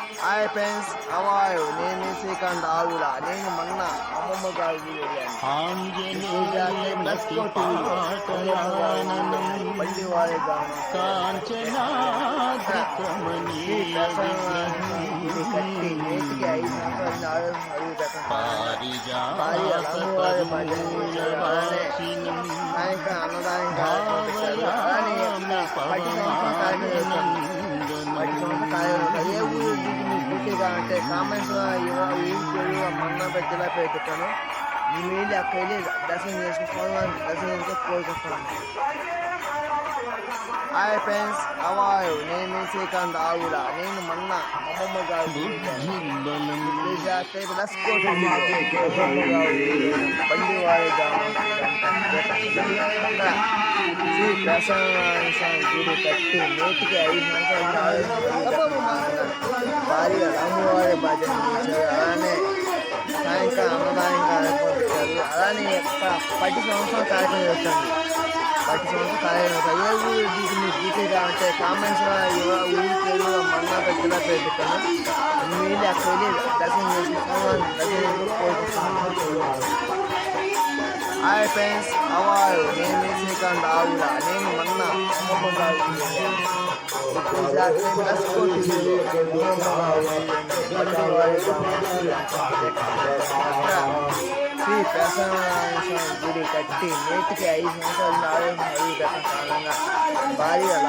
Hi friends, how are you నేను శ్రీకాంత్ ఆవుల. నేను మొన్న అమ్మమ్మ గారి వెళ్ళాను. పల్లి వారి నేటికి 5 సంవత్సరాలు సాయంత్రం అన్నదానం ఏ ఊరు పూర్తిగా అంటే కామేశ్వర మన్నాపేట జిల్లా పేరు చెప్పాను. మేము వెళ్ళి అక్కడ వెళ్ళి దర్శనం చేసుకుని స్వామివారిని దర్శనం చేసుకుని కోరుకుంటున్నాను. హాయ్ ఫ్రెండ్స్, హవాయు నేను శ్రీకాంత్ ఆవుల. నేను మొన్న అమ్మమ్మ గారి పల్లి వారి శ్రీ ప్రసన్న గుడి కట్టి నేటికి 5 సంవత్సరాలు భారీగా రామువారి భజన చేశారు. అలానే సాయంకాలం అన్నదానం కార్యక్రమం పెట్టారు. అలానే 10 సంవత్సరాల కార్యక్రమం చేస్తుంది. 10 సంవత్సరాల కార్యక్రమం ఏ ఊరు డీటీగా అంటే కామేశ్వర ఊరి పేరు మన్నాపేట జిల్లా పేరు చెప్పాను. మేము వెళ్ళి అక్కడ వెళ్ళి దర్శనం చేసి స్వామివారిని దర్శనం కోరుకుంటున్నాను. హాయ్ ఫ్రెండ్స్, హవాయు నేను శ్రీకాంత్ ఆవుల. నేను మొన్న అమ్మమ్మ గారి శ్రీ ప్రసన్న గుడి కట్టి నేటికి 5 సంవత్సరాలు కాలంగా భారీగా